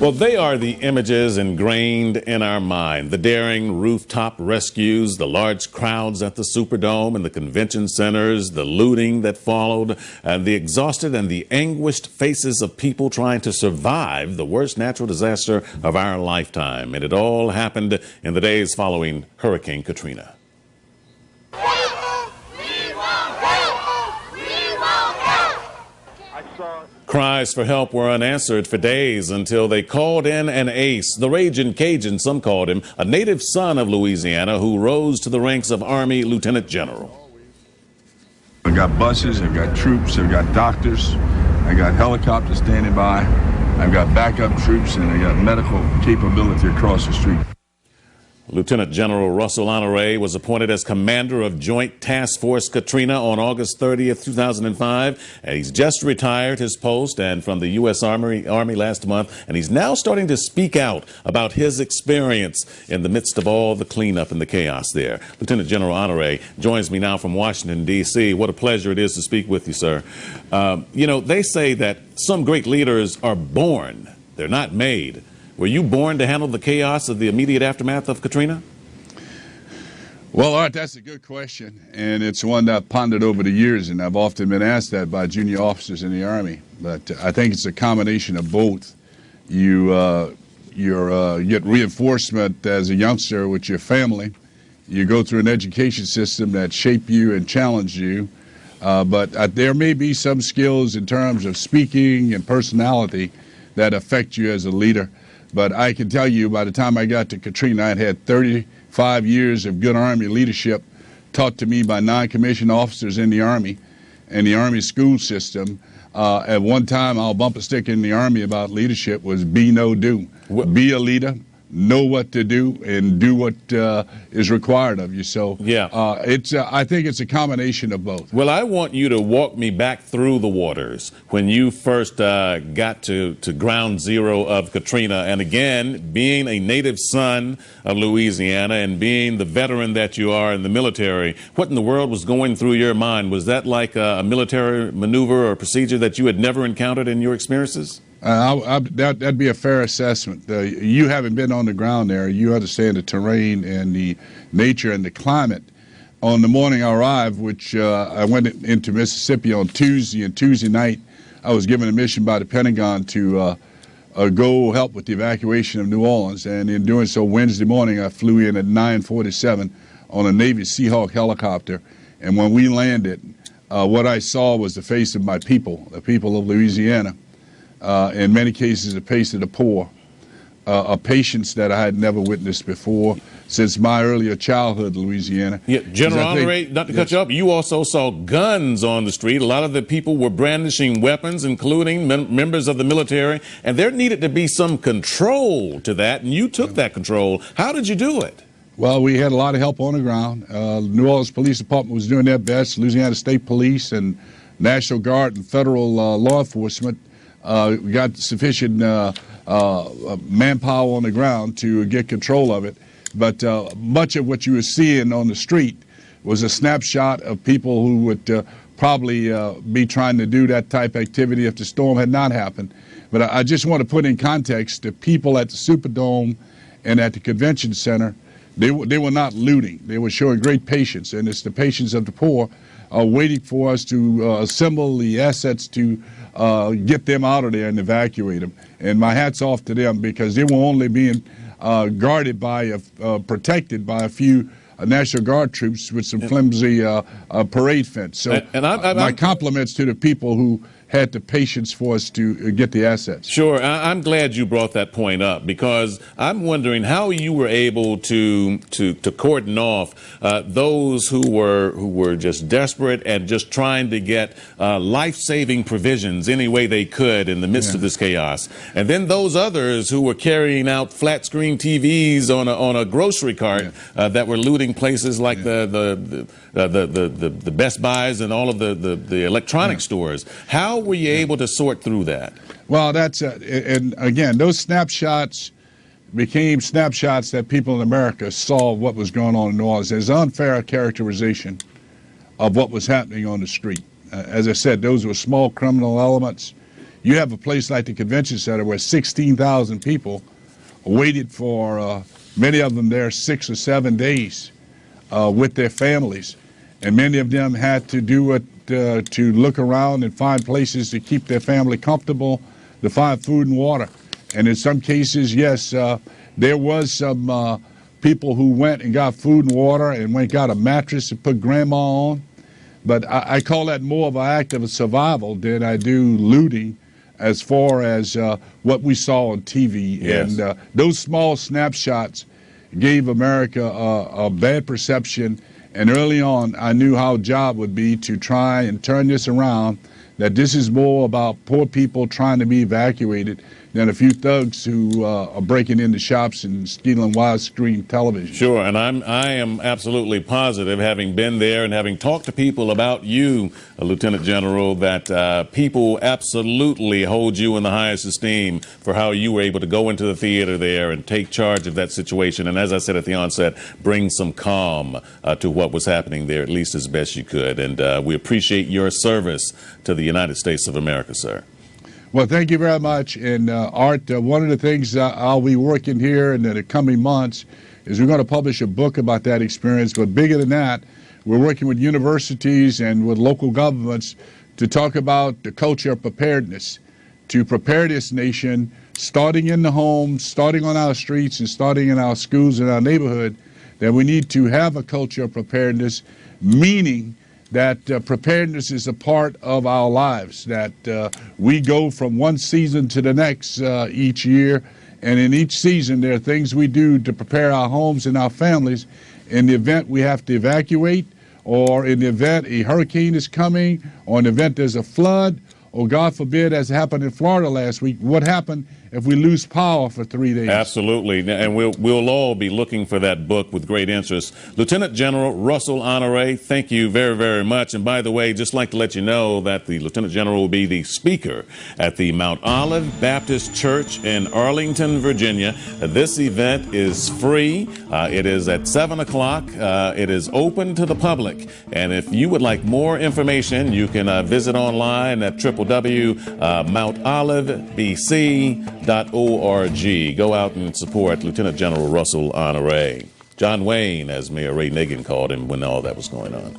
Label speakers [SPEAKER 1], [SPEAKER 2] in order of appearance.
[SPEAKER 1] Well, they are the images ingrained in our mind. The daring rooftop rescues, the large crowds at the Superdome and the convention centers, the looting that followed, and the exhausted and the anguished faces of people trying to survive the worst natural disaster of our lifetime. And it all happened in the days following Hurricane Katrina. Cries for help were unanswered for days until they called in an ace, the Ragin' Cajun, some called him, a native son of Louisiana who rose to the ranks of Army Lieutenant General.
[SPEAKER 2] I got buses, I've got troops, I've got doctors, I got helicopters standing by, I've got backup troops, and I got medical capability across the street.
[SPEAKER 1] Lieutenant General Russel Honore was appointed as commander of Joint Task Force Katrina on August 30th, 2005. And he's just retired his post and from the U.S. Army last month. And he's now starting to speak out about his experience in the midst of all the cleanup and the chaos there. Lieutenant General Honore joins me now from Washington, D.C. What a pleasure it is to speak with you, sir. You know, they say that some great leaders are born. They're not made. Were you born to handle the chaos of the immediate aftermath of Katrina?
[SPEAKER 2] Well, Art, that's a good question, and it's one that I've pondered over the years, and I've often been asked that by junior officers in the Army. But I think it's a combination of both. You get reinforcement as a youngster with your family. You go through an education system that shape you and challenge you. But there may be some skills in terms of speaking and personality that affect you as a leader. But I can tell you, by the time I got to Katrina, I had 35 years of good Army leadership taught to me by non-commissioned officers in the Army and the Army school system. At one time, our bumper sticker in the Army about leadership was be, know, do. Be a leader, know what to do, and do what is required of you. So yeah, I think it's a combination of both.
[SPEAKER 1] Well, I want you to walk me back through the waters when you first got to ground zero of Katrina. And again, being a native son of Louisiana and being the veteran that you are in the military, what in the world was going through your mind? Was that like a military maneuver or procedure that you had never encountered in your experiences?
[SPEAKER 2] That'd be a fair assessment. You haven't been on the ground there. You understand the terrain and the nature and the climate. On the morning I arrived, which I went into Mississippi on Tuesday, and Tuesday night I was given a mission by the Pentagon to go help with the evacuation of New Orleans. And in doing so, Wednesday morning I flew in at 9:47 on a Navy Seahawk helicopter. And when we landed, what I saw was the face of my people, the people of Louisiana. In many cases, a pace of the poor, a patience that I had never witnessed before since my earlier childhood in Louisiana.
[SPEAKER 1] Yeah, General Honore, not to cut you up, you also saw guns on the street. A lot of the people were brandishing weapons, including members of the military, and there needed to be some control to that, and you took that control. How did you do it?
[SPEAKER 2] Well, we had a lot of help on the ground. New Orleans Police Department was doing their best. Louisiana State Police and National Guard and federal law enforcement. We got sufficient manpower on the ground to get control of it. But much of what you were seeing on the street was a snapshot of people who would probably be trying to do that type of activity if the storm had not happened. But I just want to put in context the people at the Superdome and at the convention center. They were not looting. They were showing great patience, and it's the patience of the poor waiting for us to assemble the assets to get them out of there and evacuate them. And my hat's off to them, because they were only being guarded by, protected by a few National Guard troops with some flimsy parade fence. So my compliments to the people who had the patience for us to get the assets.
[SPEAKER 1] Sure. I'm glad you brought that point up, because I'm wondering how you were able to cordon off those who were just desperate and just trying to get life-saving provisions any way they could in the midst of this chaos, and then those others who were carrying out flat-screen TVs on a grocery cart that were looting places like the Best Buys and all of the electronic stores. How were you able to sort through that?
[SPEAKER 2] Well, that's and again, those snapshots became snapshots that people in America saw what was going on in New Orleans. There's an unfair characterization of what was happening on the street. As I said, those were small criminal elements. you have a place like the convention center where 16,000 people waited for, many of them there 6 or 7 days with their families. And many of them had to do it to look around and find places to keep their family comfortable, to find food and water. And in some cases, yes, there was some people who went and got food and water and went and got a mattress to put grandma on. But I call that more of an act of survival than I do looting, as far as what we saw on TV.
[SPEAKER 1] Yes.
[SPEAKER 2] And those small snapshots gave America a bad perception. And early on, I knew how a job would be to try and turn this around, that this is more about poor people trying to be evacuated than a few thugs who are breaking into shops and stealing widescreen television.
[SPEAKER 1] Sure, and I am absolutely positive, having been there and having talked to people about you, Lieutenant General, that people absolutely hold you in the highest esteem for how you were able to go into the theater there and take charge of that situation. And as I said at the onset, bring some calm to what was happening there, at least as best you could. And we appreciate your service to the United States of America, sir.
[SPEAKER 2] Well, thank you very much. And Art, one of the things I'll be working here in the coming months is we're going to publish a book about that experience. But bigger than that, we're working with universities and with local governments to talk about the culture of preparedness, to prepare this nation, starting in the home, starting on our streets, and starting in our schools and our neighborhood, that we need to have a culture of preparedness, meaning that preparedness is a part of our lives, that we go from one season to the next each year, and in each season there are things we do to prepare our homes and our families in the event we have to evacuate, or in the event a hurricane is coming, or in the event there's a flood, or God forbid, as happened in Florida last week, what happened if we lose power for 3 days?
[SPEAKER 1] Absolutely, and we'll all be looking for that book with great interest. Lieutenant General Russel Honore, thank you very, very much. And by the way, just like to let you know that the Lieutenant General will be the speaker at the Mount Olive Baptist Church in Arlington, Virginia. This event is free. It is at 7 o'clock. It is open to the public. And if you would like more information, you can visit online at www.mountolivebc.org. Go out and support Lieutenant General Russel Honore. John Wayne, as Mayor Ray Nagin called him when all that was going on.